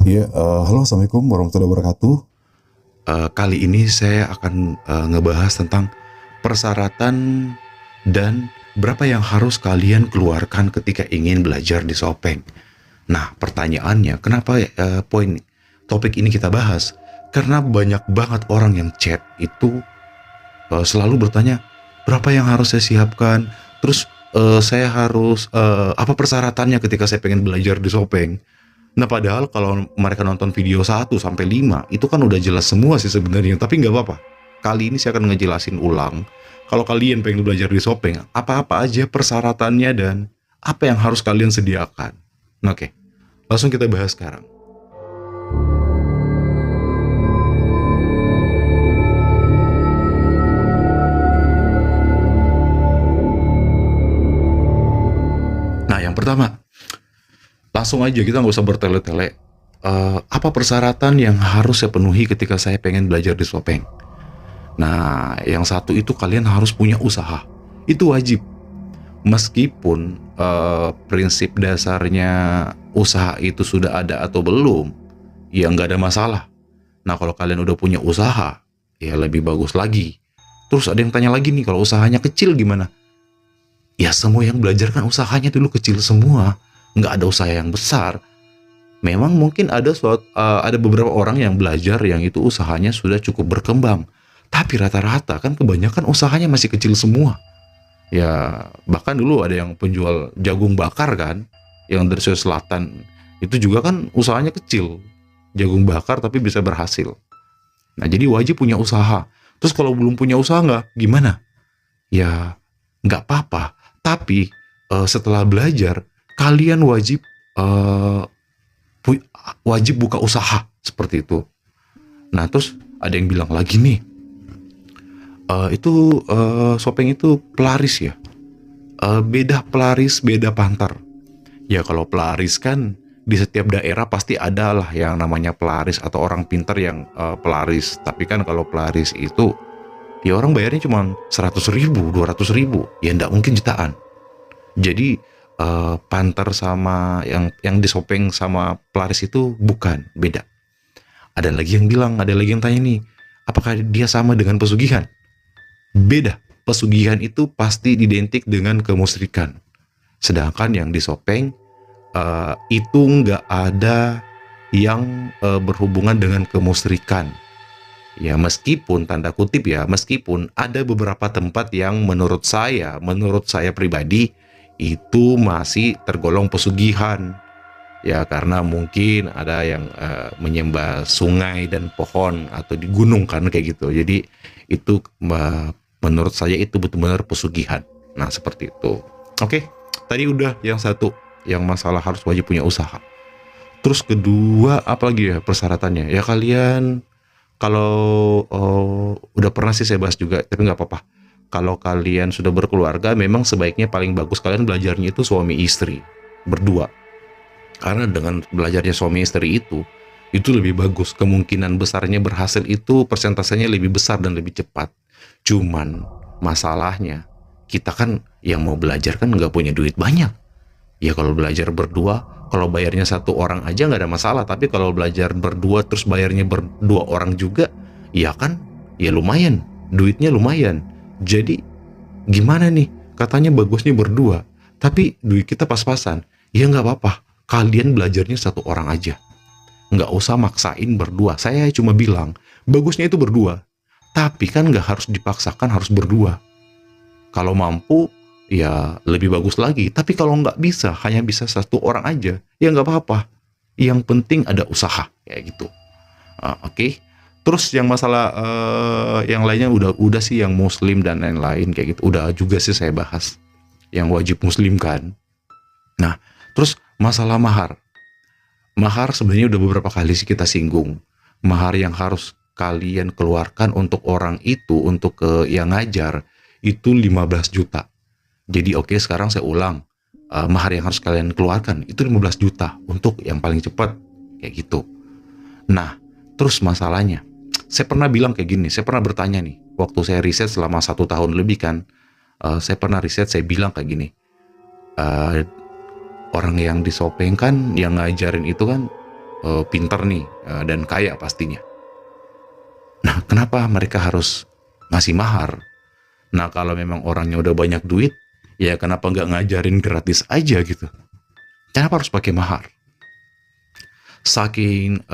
Iya, halo, assalamualaikum warahmatullahi wabarakatuh. Kali ini saya akan ngebahas tentang persyaratan dan berapa yang harus kalian keluarkan ketika ingin belajar di Shopee. Nah, pertanyaannya, kenapa topik ini kita bahas? Karena banyak banget orang yang chat itu selalu bertanya, berapa yang harus saya siapkan? Terus saya harus apa persyaratannya ketika saya pengen belajar di Shopee? Nah, padahal kalau mereka nonton video 1 sampai 5 itu kan udah jelas semua sih sebenarnya, tapi nggak apa-apa. Kali ini saya akan ngejelasin ulang. Kalau kalian pengen belajar di Shopee, apa-apa aja persyaratannya dan apa yang harus kalian sediakan. Nah, oke, langsung kita bahas sekarang. Nah, yang pertama, langsung aja kita nggak usah bertele-tele. Apa persyaratan yang harus saya penuhi ketika saya pengen belajar di Shopee? Nah, yang satu itu kalian harus punya usaha. Itu wajib. Meskipun prinsip dasarnya usaha itu sudah ada atau belum, ya nggak ada masalah. Nah, kalau kalian udah punya usaha, ya lebih bagus lagi. Terus ada yang tanya lagi nih, kalau usahanya kecil gimana? Ya semua yang belajar kan usahanya dulu kecil semua. Nggak ada usaha yang besar. Memang mungkin ada beberapa orang yang belajar yang itu usahanya sudah cukup berkembang. Tapi rata-rata kan kebanyakan usahanya masih kecil semua. Ya, bahkan dulu ada yang penjual jagung bakar kan, yang dari Sulawesi Selatan. Itu juga kan usahanya kecil. Jagung bakar tapi bisa berhasil. Nah, jadi wajib punya usaha. Terus kalau belum punya usaha nggak, gimana? Ya, nggak apa-apa. Tapi setelah belajar, kalian eh, wajib buka usaha seperti itu. Nah, terus ada yang bilang lagi nih, itu Shopee itu pelaris ya. Beda pelaris, beda pantar. Ya kalau pelaris kan di setiap daerah pasti ada lah yang namanya pelaris atau orang pintar yang pelaris. Tapi kan kalau pelaris itu ya orang bayarnya cuma 100.000, 200.000, ya nggak mungkin jutaan. Jadi pantar sama yang disopeng sama pelaris itu bukan, beda. Ada lagi yang bilang, ada lagi yang tanya nih, apakah dia sama dengan pesugihan? Beda. Pesugihan itu pasti identik dengan kemusyrikan. Sedangkan yang disopeng itu nggak ada yang berhubungan dengan kemusyrikan. Ya meskipun tanda kutip ya, meskipun ada beberapa tempat yang menurut saya pribadi itu masih tergolong pesugihan. Ya karena mungkin ada yang menyembah sungai dan pohon atau di gunung kan kayak gitu. Jadi itu menurut saya itu betul-benar pesugihan. Nah seperti itu. Oke, tadi udah yang satu, yang masalah harus wajib punya usaha. Terus kedua apa lagi ya persyaratannya? Ya kalian kalau udah pernah sih saya bahas juga, tapi nggak apa-apa. Kalau kalian sudah berkeluarga, memang sebaiknya paling bagus kalian belajarnya itu suami istri berdua. Karena dengan belajarnya suami istri itu lebih bagus. Kemungkinan besarnya berhasil itu persentasenya lebih besar dan lebih cepat. Cuman masalahnya kita kan yang mau belajar kan nggak punya duit banyak. Ya kalau belajar berdua, kalau bayarnya satu orang aja nggak ada masalah. Tapi kalau belajar berdua terus bayarnya berdua orang juga, ya kan, ya lumayan, duitnya lumayan. Jadi gimana nih? Katanya bagusnya berdua, tapi duit kita pas-pasan. Ya nggak apa-apa, kalian belajarnya satu orang aja. Nggak usah maksain berdua. Saya cuma bilang, bagusnya itu berdua. Tapi kan nggak harus dipaksakan harus berdua. Kalau mampu, ya lebih bagus lagi. Tapi kalau nggak bisa, hanya bisa satu orang aja, ya nggak apa-apa. Yang penting ada usaha, kayak gitu. Oke. Terus yang masalah yang lainnya udah sih yang muslim dan lain-lain kayak gitu. Udah juga sih saya bahas. Yang wajib muslim kan. Nah, terus masalah mahar. Mahar sebenarnya udah beberapa kali sih kita singgung. Mahar yang harus kalian keluarkan untuk orang itu, untuk yang ngajar, itu 15 juta. Jadi oke, sekarang saya ulang. Mahar yang harus kalian keluarkan itu 15 juta untuk yang paling cepat. Kayak gitu. Nah, terus masalahnya. Saya pernah bilang kayak gini, saya pernah bertanya nih. Waktu saya riset selama 1 tahun lebih kan. Saya pernah riset, saya bilang kayak gini. eh, Orang yang disopeng kan, yang ngajarin itu kan pintar nih dan kaya pastinya. Nah, kenapa mereka harus ngasih mahar? Nah, kalau memang orangnya udah banyak duit, ya kenapa nggak ngajarin gratis aja gitu? Kenapa harus pakai mahar? Saking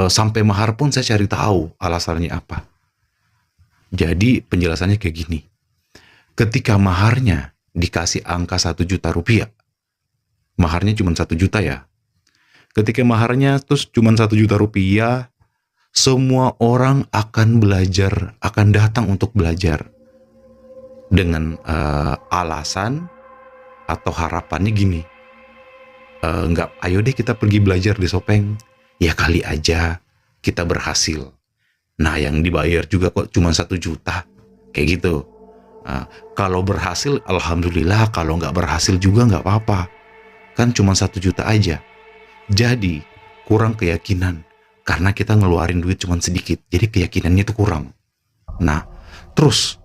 sampai mahar pun saya cari tahu alasannya apa. Jadi penjelasannya kayak gini. Ketika maharnya dikasih angka 1 juta rupiah, maharnya cuma 1 juta ya. Ketika maharnya terus cuma 1 juta rupiah, semua orang akan belajar, akan datang untuk belajar dengan alasan atau harapannya gini, nggak, ayo deh kita pergi belajar di Sopeng, ya kali aja kita berhasil. Nah, yang dibayar juga kok cuma 1 juta, kayak gitu. Nah, kalau berhasil alhamdulillah, kalau nggak berhasil juga nggak apa-apa, kan cuma 1 juta aja. Jadi kurang keyakinan karena kita ngeluarin duit cuma sedikit, jadi keyakinannya itu kurang. Nah, terus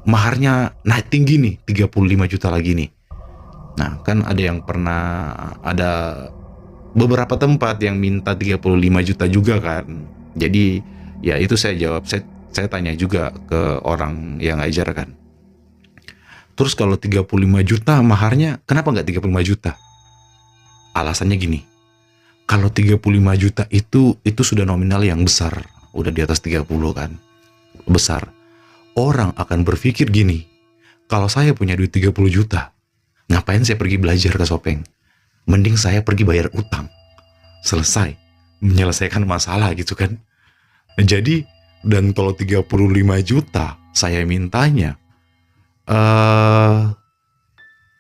maharnya naik tinggi nih, 35 juta lagi nih. Nah, kan ada yang pernah, ada beberapa tempat yang minta 35 juta juga kan. Jadi ya itu saya jawab, saya tanya juga ke orang yang ngajar kan. Terus kalau 35 juta maharnya, kenapa nggak 35 juta? Alasannya gini, kalau 35 juta itu sudah nominal yang besar, udah di atas 30 kan, besar. Orang akan berpikir gini, kalau saya punya duit 30 juta, ngapain saya pergi belajar ke Sopeng? Mending saya pergi bayar utang. Selesai, menyelesaikan masalah gitu kan. Jadi, dan kalau 35 juta saya mintanya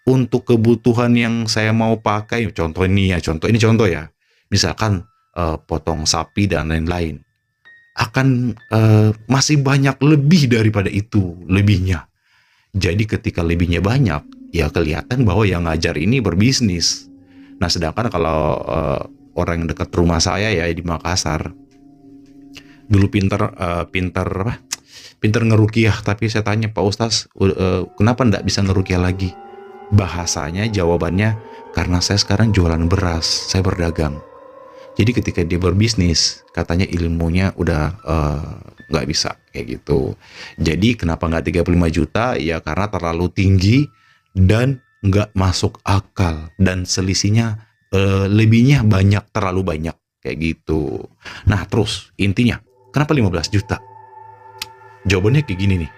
untuk kebutuhan yang saya mau pakai, contoh ini contoh ya, misalkan potong sapi dan lain-lain, akan masih banyak lebih daripada itu lebihnya. Jadi ketika lebihnya banyak, ya kelihatan bahwa yang ngajar ini berbisnis. Nah, sedangkan kalau orang yang dekat rumah saya ya di Makassar, dulu pinter ngerukiah, tapi saya tanya, Pak Ustaz, kenapa nggak bisa ngerukiah lagi? Bahasanya, jawabannya, karena saya sekarang jualan beras, saya berdagang. Jadi ketika dia berbisnis, katanya ilmunya udah nggak bisa kayak gitu. Jadi kenapa nggak 35 juta? Ya karena terlalu tinggi dan nggak masuk akal, dan selisihnya lebihnya banyak, terlalu banyak kayak gitu. Nah, terus intinya kenapa 15 juta? Jawabannya kayak gini nih.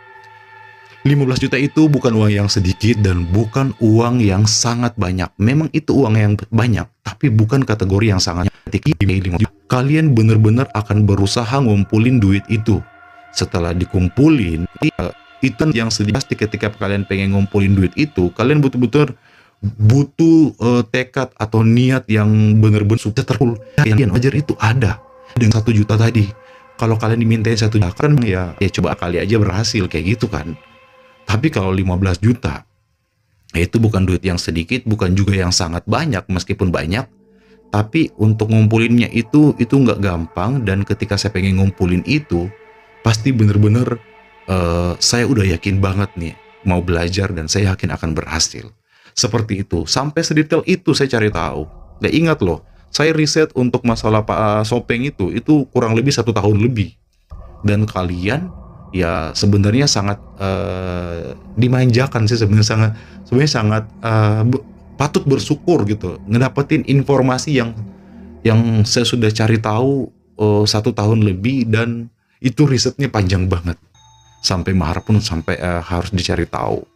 15 juta itu bukan uang yang sedikit dan bukan uang yang sangat banyak. Memang itu uang yang banyak, tapi bukan kategori yang sangat tinggi. Kalian benar-benar akan berusaha ngumpulin duit itu. Setelah dikumpulin, itu yang sedikit, pasti ketika kalian pengen ngumpulin duit itu, kalian butuh tekad atau niat yang benar-benar sudah terkumpul. Yang wajar itu ada dengan 1 juta tadi. Kalau kalian dimintain 1 juta kan ya coba kali aja berhasil kayak gitu kan. Tapi kalau 15 juta, itu bukan duit yang sedikit, bukan juga yang sangat banyak, meskipun banyak, tapi untuk ngumpulinnya itu nggak gampang. Dan ketika saya pengen ngumpulin itu, pasti bener-bener saya udah yakin banget nih mau belajar dan saya yakin akan berhasil. Seperti itu, sampai sedetail itu saya cari tahu. Dan ingat loh, saya riset untuk masalah Pak Sopeng itu kurang lebih 1 tahun lebih. Dan kalian ya sebenarnya sangat dimanjakan sih, sebenarnya sangat patut bersyukur gitu ngedapetin informasi yang saya sudah cari tahu 1 tahun lebih, dan itu risetnya panjang banget sampai mahar pun sampai harus dicari tahu.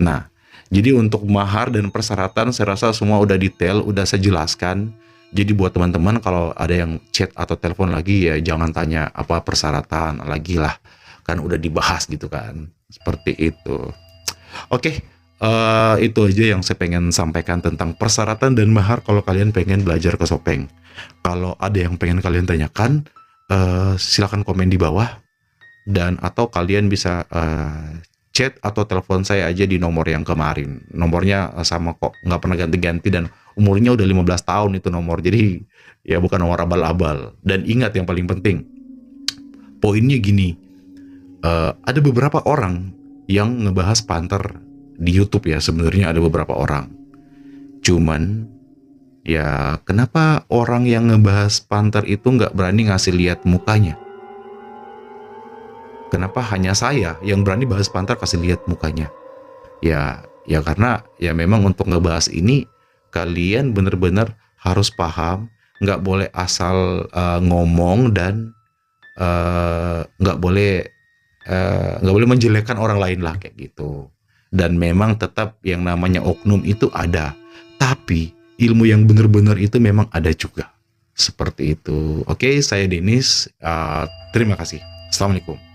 Nah, jadi untuk mahar dan persyaratan saya rasa semua udah detail, udah saya jelaskan. Jadi buat teman-teman kalau ada yang chat atau telepon lagi, ya jangan tanya apa persyaratan lagi lah, kan udah dibahas gitu kan, seperti itu. Oke, itu aja yang saya pengen sampaikan tentang persyaratan dan mahar kalau kalian pengen belajar ke Sopeng. Kalau ada yang pengen kalian tanyakan, silakan komen di bawah, dan atau kalian bisa chat atau telepon saya aja di nomor yang kemarin. Nomornya sama kok, nggak pernah ganti-ganti, dan umurnya udah 15 tahun itu nomor, jadi ya bukan nomor abal-abal. Dan ingat yang paling penting, poinnya gini, ada beberapa orang yang ngebahas Panther di YouTube ya, sebenarnya ada beberapa orang. Cuman Ya, kenapa orang yang ngebahas Panther itu nggak berani ngasih lihat mukanya? Kenapa hanya saya yang berani bahas Panther kasih lihat mukanya? Ya karena ya memang untuk ngebahas ini kalian bener-bener harus paham, nggak boleh asal ngomong dan nggak boleh menjelekkan orang lain lah kayak gitu. Dan memang tetap yang namanya oknum itu ada, tapi ilmu yang benar-benar itu memang ada juga. Seperti itu. Oke, saya Denis. Terima kasih. Assalamualaikum.